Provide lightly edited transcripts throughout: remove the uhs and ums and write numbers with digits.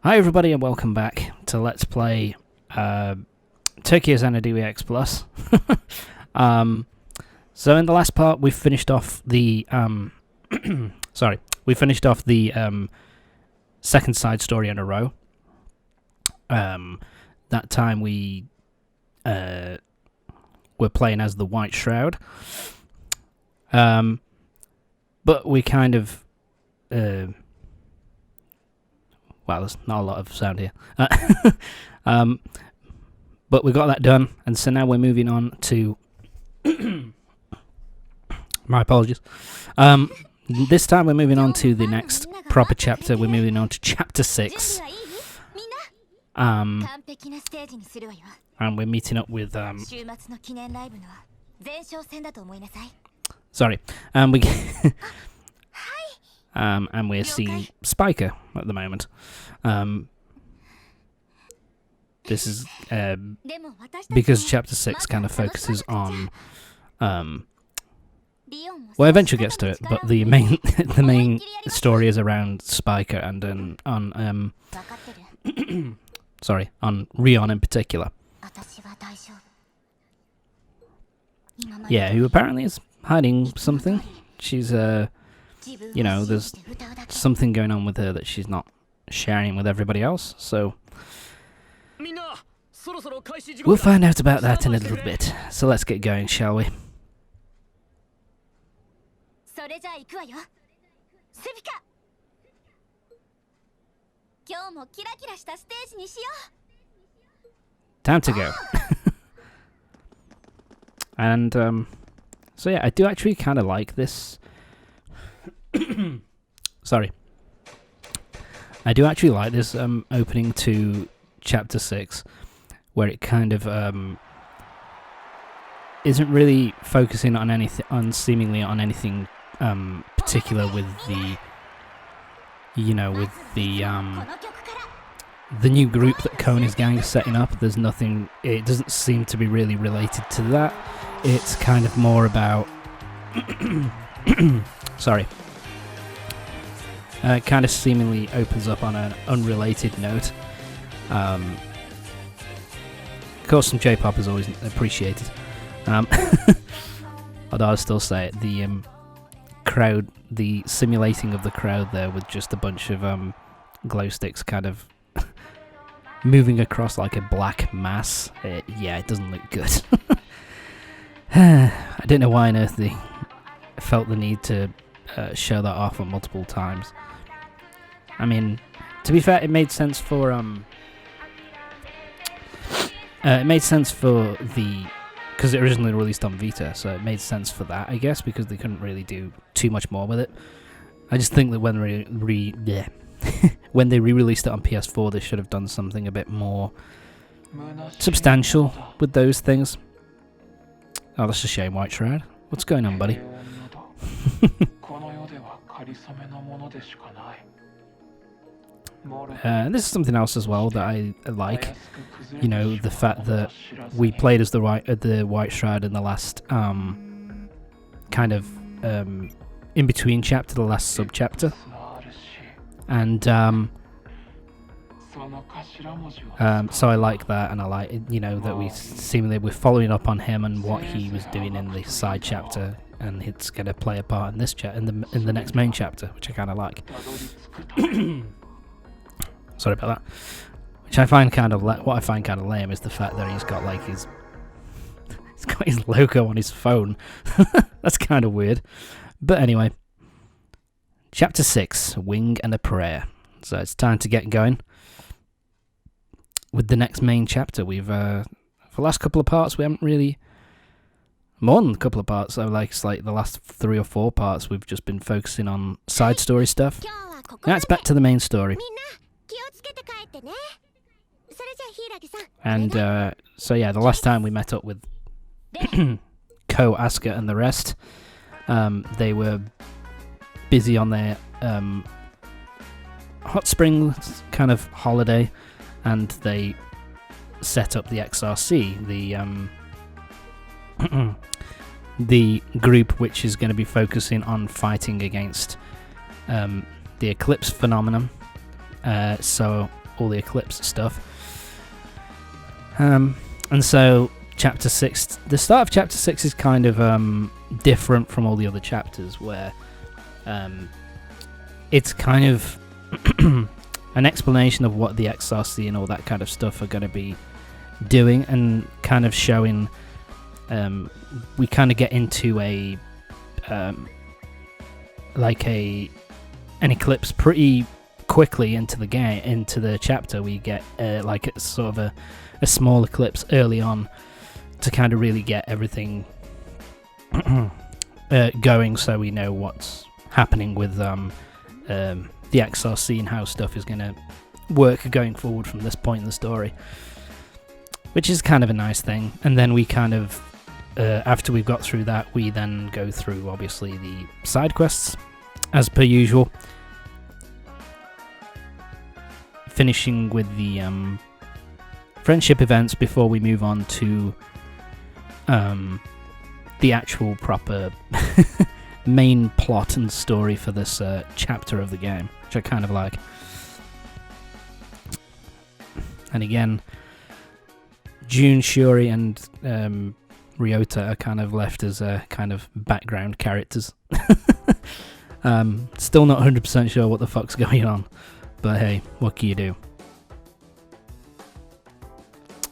Hi everybody and welcome back to Let's Play Tokyo Xanadu EX Plus. So in the last part we finished off the second side story in a row. That time we were playing as the White Shroud. But we kind of wow, there's not a lot of sound here. But we got that done, and so now we're moving on to... My apologies. This time we're moving on to the next proper chapter. We're moving on to Chapter 6. And we're meeting up with... Sorry. And we're seeing Spika at the moment. This is because Chapter 6 kind of focuses on... well, eventually gets to it, but the main story is around Spika and on sorry, on Rion in particular. Yeah, who apparently is hiding something. She's you know, there's something going on with her that she's not sharing with everybody else, so we'll find out about that in a little bit. So let's get going, shall we? Time to go. And so yeah, I do actually kind of like this. Sorry. I do actually like this opening to Chapter 6, where it kind of isn't really focusing on anything, seemingly on anything particular with the, you know, with the new group that Koni's gang is setting up. There's nothing. It doesn't seem to be really related to that. It's kind of more about. Sorry. Kind of seemingly opens up on an unrelated note. Of course, some J-pop is always appreciated. Although I'll still say it, the crowd, the simulating of the crowd there with just a bunch of glow sticks kind of moving across like a black mass. Yeah, it doesn't look good. I don't know why on earth they felt the need to show that off on multiple times. I mean, to be fair, it made sense for because it originally released on Vita, so it made sense for that, I guess, because they couldn't really do too much more with it. I just think that when when they re-released it on PS4, they should have done something a bit more substantial with those things. Oh, that's a shame, White Shroud. What's going on, buddy? This is something else as well that I like. You know, the fact that we played as the White Shroud in the last kind of in between chapter, the last sub chapter, and so I like that, and I like, you know, that we're following up on him and what he was doing in the side chapter, and it's going to play a part in this in the next main chapter, which I kind of like. Sorry about that. Which I find kind of what I find kind of lame is the fact that he's got like he's got his logo on his phone. That's kind of weird. But anyway, Chapter 6, Wing and a Prayer. So it's time to get going with the next main chapter. We've for the last couple of parts we haven't really, more than a couple of parts. So like it's like the last 3 or 4 parts we've just been focusing on side story stuff. Now it's back to the main story. And so yeah, the last time we met up with Ko, Asuka and the rest, they were busy on their hot spring kind of holiday, and they set up the XRC, the group which is going to be focusing on fighting against the Eclipse phenomenon. So all the Eclipse stuff. And so Chapter 6, the start of Chapter 6 is kind of different from all the other chapters, where it's kind of an explanation of what the XRC and all that kind of stuff are going to be doing, and kind of showing we kind of get into a an eclipse pretty quickly into the game, into the chapter. We get like it's sort of a small eclipse early on to kind of really get everything going, so we know what's happening with the XRC and how stuff is going to work going forward from this point in the story, which is kind of a nice thing. And then we kind of after we've got through that, we then go through obviously the side quests as per usual, finishing with the friendship events before we move on to the actual proper main plot and story for this chapter of the game, which I kind of like. And again, June, Shuri, and Ryota are kind of left as kind of background characters. Still not 100% sure what the fuck's going on, but hey, what can you do?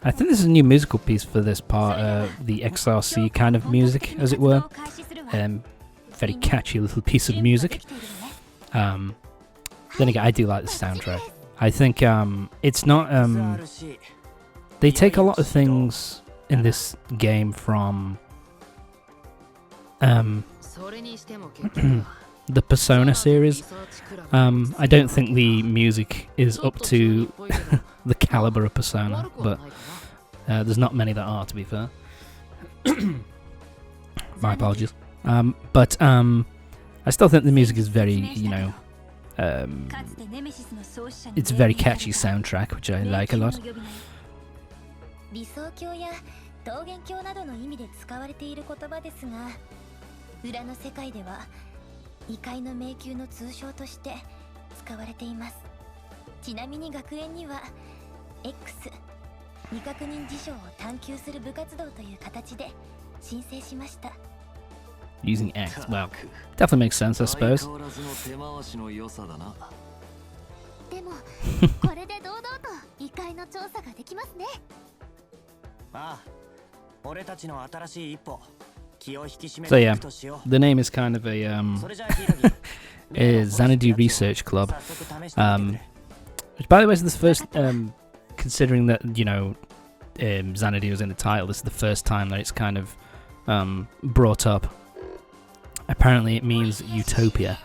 I think this is a new musical piece for this part, the XRC kind of music, as it were. Very catchy little piece of music. Then again, I do like the soundtrack. I think it's not... they take a lot of things in this game from the Persona series. I don't think the music is up to the caliber of Persona, but there's not many that are, to be fair. My apologies. But I still think the music is very, you know, it's a very catchy soundtrack, which I like a lot. 理想郷や桃源郷などの意味で使われている言葉ですが、裏の世界では異界の迷宮の通称として使われています。ちなみに学園には X 未確認事象を探求する部活動という形で申請しました。 Using X, well, definitely makes sense, I suppose. でもこれで堂々と異界の調査ができますね。 So yeah, the name is kind of a Xanadu Research Club, which by the way is the first, considering that, you know, Xanadu is in the title, this is the first time that it's kind of brought up. Apparently it means utopia,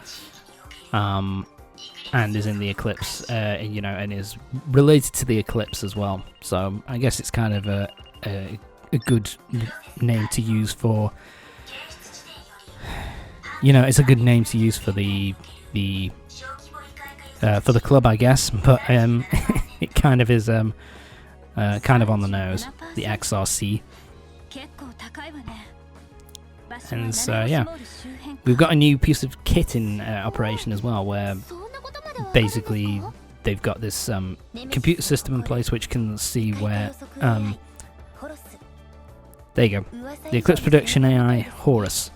and is in the Eclipse, and, you know, and is related to the Eclipse as well. So I guess it's kind of a good name to use for, you know, it's a good name to use for the club, I guess. But it kind of is kind of on the nose, the XRC. And so yeah, we've got a new piece of kit in operation as well, where basically they've got this computer system in place which can see where there you go, the Eclipse Production AI Horus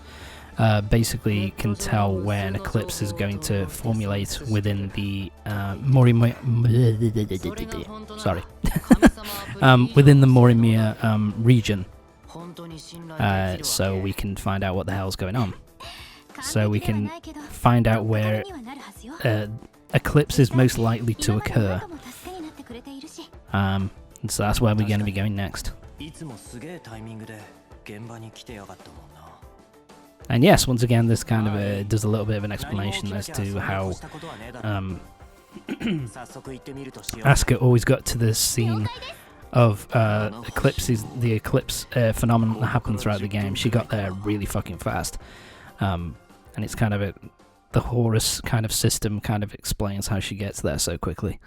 basically can tell where an eclipse is going to formulate within the within the Morimiya region, so we can find out what the hell's going on. So we can find out where eclipse is most likely to occur. And so that's where we're going to be going next. And yes, once again, this kind of does a little bit of an explanation as to how Asuka always got to this scene of eclipses, the eclipse phenomenon that happened throughout the game. She got there really fucking fast, and it's kind of the Horus kind of system kind of explains how she gets there so quickly.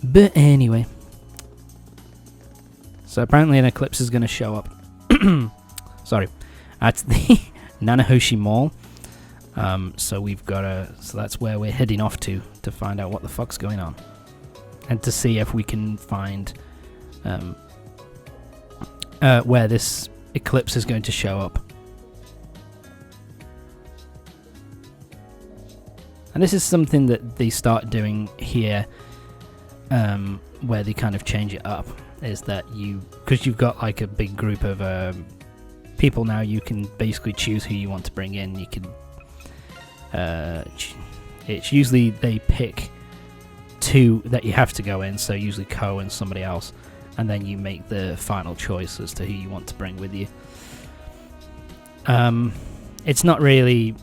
But anyway, so apparently an eclipse is going to show up. Sorry, at the Nanahoshi Mall. So we've got so that's where we're heading off to find out what the fuck's going on. and to see if we can find where this eclipse is going to show up. And this is something that they start doing here, where they kind of change it up, is that because you've got like a big group of people now, you can basically choose who you want to bring in. You can it's usually they pick 2 that you have to go in, so usually Ko and somebody else, and then you make the final choice as to who you want to bring with you. It's not really,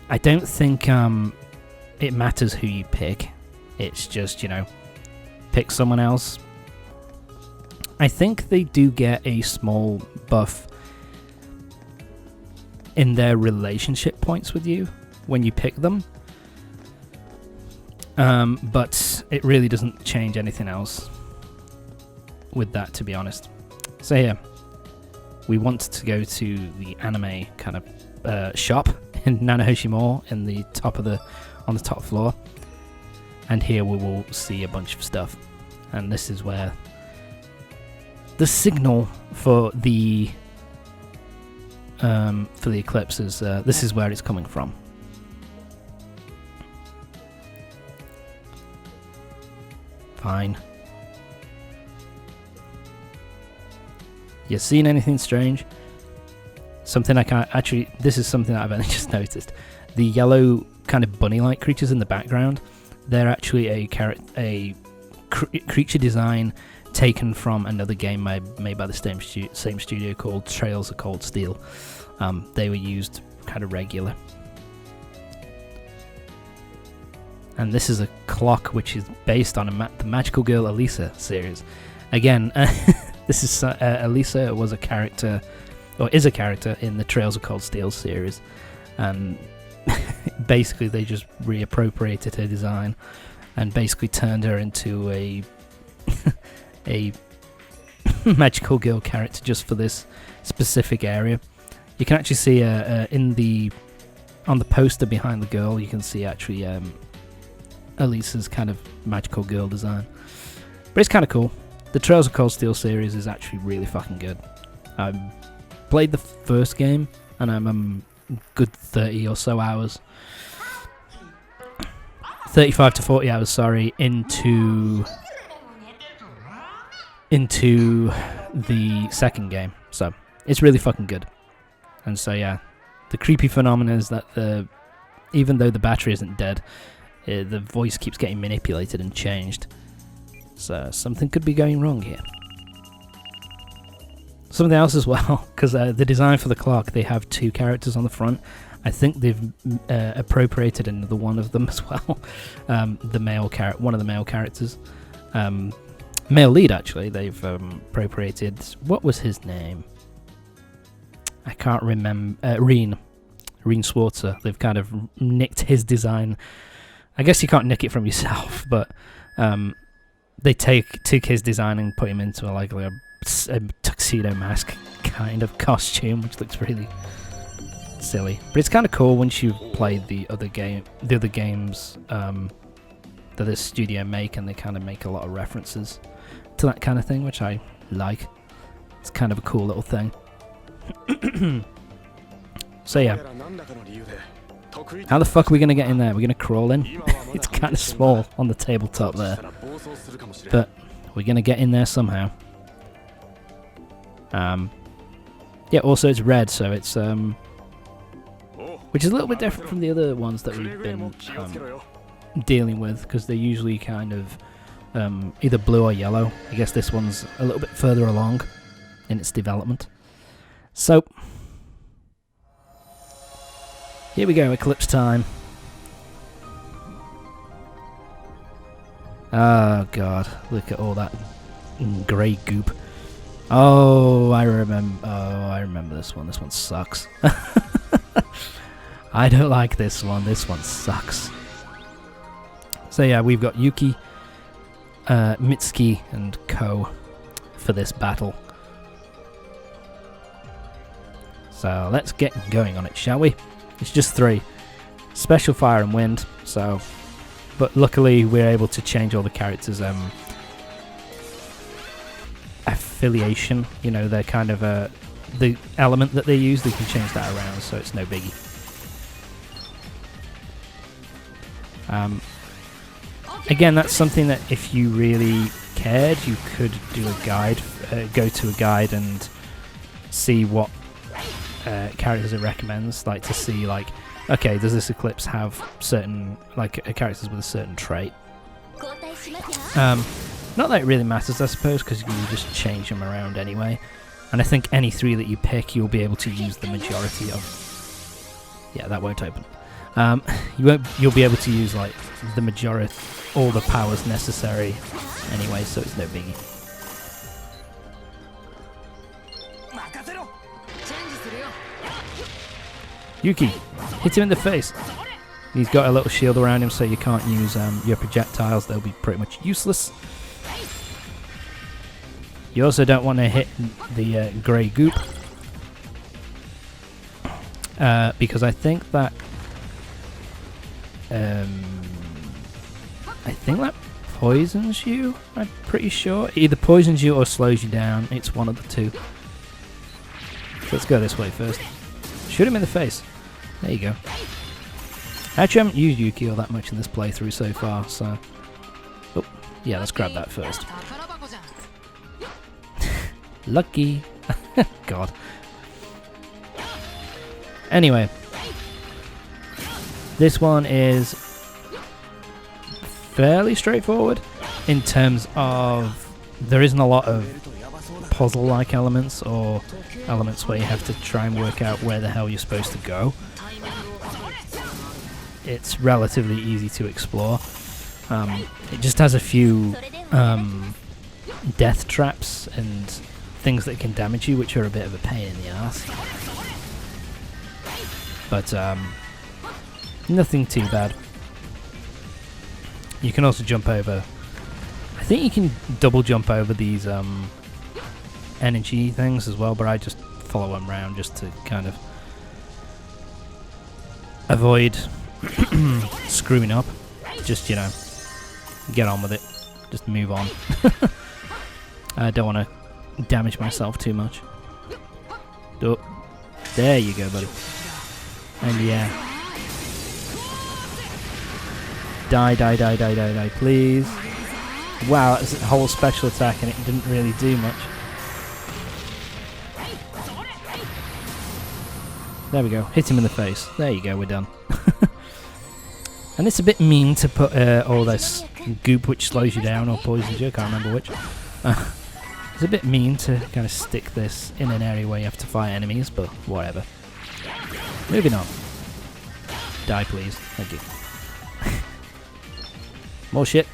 I don't think it matters who you pick. It's just, pick someone else. I think they do get a small buff in their relationship points with you when you pick them. But it really doesn't change anything else with that, to be honest. So yeah, we want to go to the anime kind of shop in Nanahoshi Mall on the top floor, and here we will see a bunch of stuff. And this is where the signal for the eclipse is. This is where it's coming from. Fine. You seen anything strange? Something I can't actually. This is something that I've only just noticed. The yellow kind of bunny-like creatures in the background. They're actually a creature design taken from another game made by the same studio called Trails of Cold Steel. They were used kind of regular. And this is a clock which is based on the Magical Girl Elisa series. Again, this is Elisa was a character, or is a character in the Trails of Cold Steel series, and basically they just reappropriated her design and basically turned her into a magical girl character just for this specific area. You can actually see on the poster behind the girl, you can see actually Elisa's kind of magical girl design. But it's kind of cool. The Trails of Cold Steel series is actually really fucking good. I played the first game and I'm good 30 or so hours. 35 to 40 hours, sorry, into the second game. So it's really fucking good. And so yeah, the creepy phenomenon is that even though the battery isn't dead, the voice keeps getting manipulated and changed. So something could be going wrong here. Something else as well, because the design for the clock, they have 2 characters on the front. I think they've appropriated another one of them as well. One of the male characters. Male lead, actually. They've appropriated... What was his name? I can't remember. Reen Swartzer. They've kind of nicked his design. I guess you can't nick it from yourself, but they took his design and put him into a tuxedo mask kind of costume, which looks really silly. But it's kind of cool once you've played the other games that this studio make, and they kind of make a lot of references to that kind of thing, which I like. It's kind of a cool little thing. So yeah. How the fuck are we going to get in there? We're going to crawl in? It's kind of small on the tabletop there. But we're going to get in there somehow. Yeah, also it's red, so it's... which is a little bit different from the other ones that we've been dealing with, because they're usually kind of either blue or yellow. I guess this one's a little bit further along in its development. So... here we go, Eclipse Time. Oh god, look at all that grey goop. Oh, I remember this one. This one sucks. I don't like this one. This one sucks. So yeah, we've got Yuki, Mitsuki, and Ko for this battle. So let's get going on it, shall we? It's just 3. Special, Fire, and Wind. So, but luckily we're able to change all the characters affiliation, you know, they're kind of the element that they use, they can change that around, so it's no biggie. Again, that's something that if you really cared, you could do a guide, go to a guide and see what characters it recommends, like to see like, okay, does this Eclipse have certain like characters with a certain trait? Not that it really matters, I suppose, because you can just change them around anyway. And I think any 3 that you pick, you'll be able to use the majority of. Yeah, that won't open. You'll be able to use like the majority, all the powers necessary anyway, so it's no biggie. Yuki, hit him in the face. He's got a little shield around him, so you can't use your projectiles. They'll be pretty much useless. You also don't want to hit the grey goop, because I think that poisons you. I'm pretty sure either poisons you or slows you down. It's one of the two. Let's go this way first. Shoot him in the face. There you go. Actually, I haven't used Yuki all that much in this playthrough so far, so... Oh, yeah, let's grab that first. Lucky. God. Anyway. This one is fairly straightforward in terms of there isn't a lot of puzzle-like elements or elements where you have to try and work out where the hell you're supposed to go. It's relatively easy to explore. It just has a few death traps and things that can damage you, which are a bit of a pain in the ass. But nothing too bad. You can also jump over. I think you can double jump over these energy things as well, but I just follow them around just to kind of avoid screwing up. Just, you know, get on with it. Just move on. I don't want to damage myself too much. Oh, there you go, buddy. And yeah. Die, please. Wow, that's a whole special attack and it didn't really do much. There we go. Hit him in the face. There you go, we're done. And it's a bit mean to put all this goop which slows you down or poisons you, I can't remember which. It's a bit mean to kind of stick this in an area where you have to fight enemies, but whatever. Moving on. Die, please. Thank you. More shit.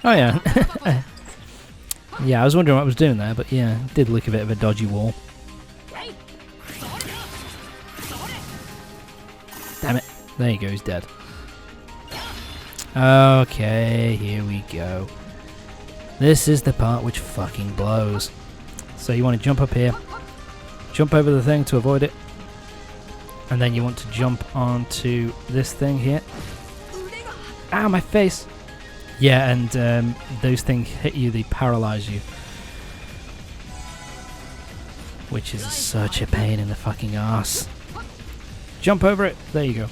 Oh yeah. Yeah, I was wondering what I was doing there, but yeah, it did look a bit of a dodgy wall. Damn it. There you go, he's dead. Okay, here we go. This is the part which fucking blows. So you want to jump up here, jump over the thing to avoid it, and then you want to jump onto this thing here. Ow, my face! Yeah, and those things hit you, they paralyze you. Which is such a pain in the fucking arse. Jump over it! There you go.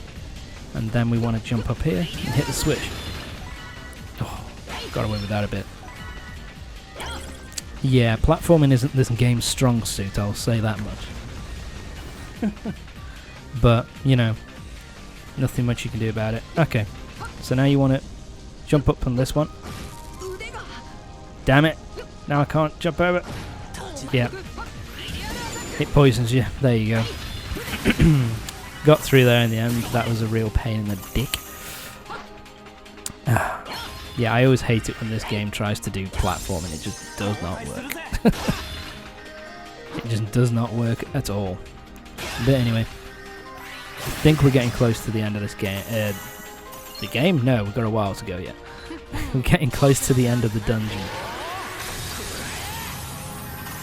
And then we want to jump up here and hit the switch. Oh, got away with that a bit. Yeah, platforming isn't this game's strong suit, I'll say that much. But, you know, nothing much you can do about it. Okay, so now you want to jump up on this one. Damn it! Now I can't jump over. Yeah. It poisons you. There you go. Got through there in the end. That was a real pain in the dick. Yeah, I always hate it when this game tries to do platforming. It just does not work. It just does not work at all. But anyway, I think we're getting close to the end of this game. The game? No, we've got a while to go yet. We're getting close to the end of the dungeon.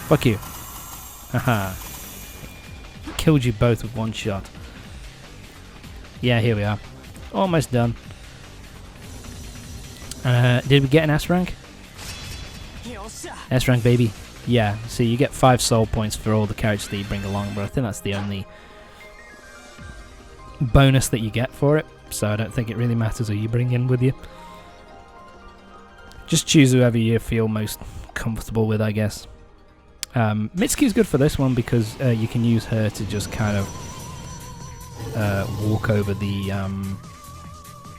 Fuck you. Haha. Killed you both with one shot. Yeah, here we are. Almost done. Did we get an S rank? S rank, baby. Yeah, so you get 5 soul points for all the characters that you bring along, but I think that's the only bonus that you get for it, so I don't think it really matters who you bring in with you. Just choose whoever you feel most comfortable with, I guess. Mitsuki's good for this one because you can use her to just kind of walk over the...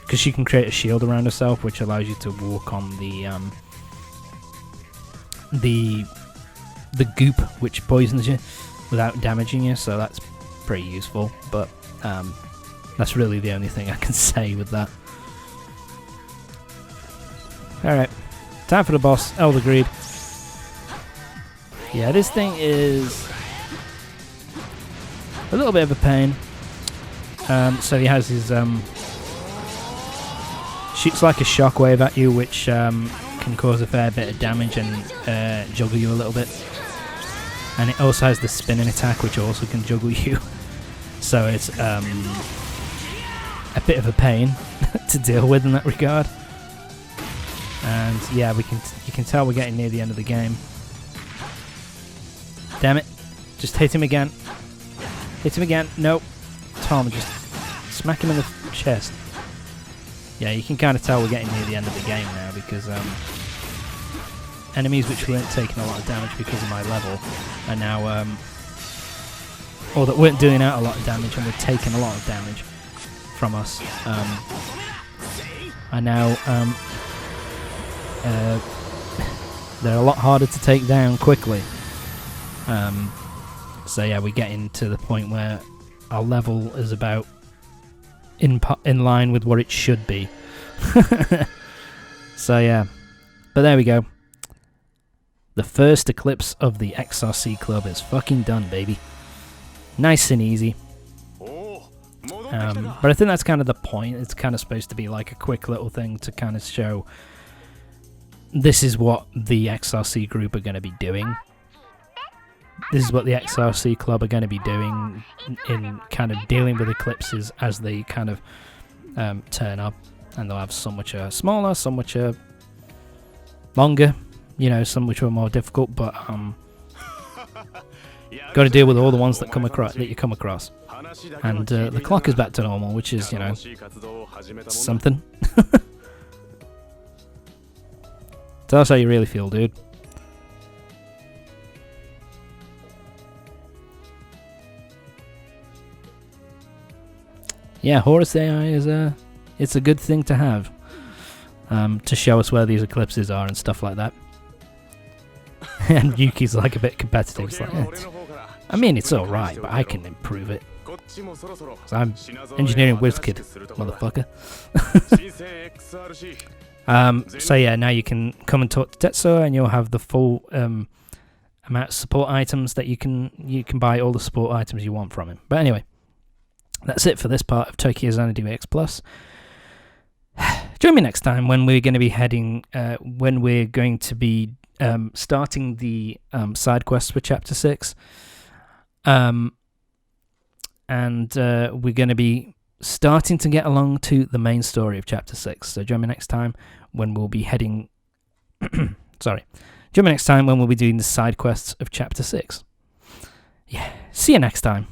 because she can create a shield around herself, which allows you to walk on the goop which poisons you without damaging you, so that's pretty useful, but that's really the only thing I can say with that. Alright, time for the boss, Elder Greed. Yeah, this thing is a little bit of a pain. So he has his shoots like a shockwave at you, which can cause a fair bit of damage and juggle you a little bit. And it also has the spinning attack, which also can juggle you. So it's a bit of a pain to deal with in that regard. And yeah, you can tell we're getting near the end of the game. Damn it! Just hit him again. Hit him again. Nope. Tom, just smack him in the chest. Yeah, you can kind of tell we're getting near the end of the game now because enemies which weren't taking a lot of damage because of my level are now, or that weren't doing out a lot of damage and were taking a lot of damage from us, are now, they're a lot harder to take down quickly. So yeah, we're getting to the point where our level is about in line with what it should be. So yeah, but there we go. The first Eclipse of the XRC Club is fucking done, baby. Nice and easy. But I think that's kind of the point. It's kind of supposed to be like a quick little thing to kind of show this is what the XRC group are going to be doing. This is what the XRC Club are going to be doing in kind of dealing with eclipses as they kind of turn up. And they'll have some which are smaller, some which are longer, you know, some which are more difficult, but got to deal with all the ones that you come across. And the clock is back to normal, which is, you know, something. Tell us how you really feel, dude. Yeah, Horus AI is it's a good thing to have, to show us where these eclipses are and stuff like that. And Yuki's like a bit competitive. It's like, I mean, it's alright, but I can improve it. 'Cause I'm engineering whiz kid, motherfucker. So yeah, now you can come and talk to Tetsuo, and you'll have the full amount of support items that you can buy all the support items you want from him. But anyway, that's it for this part of Tokyo Xanadu EX Plus. Join me next time when we're going to be starting the side quests for Chapter 6. And we're going to be starting to get along to the main story of Chapter 6. So join me next time when we'll be heading... Join me next time when we'll be doing the side quests of Chapter 6. Yeah, see you next time.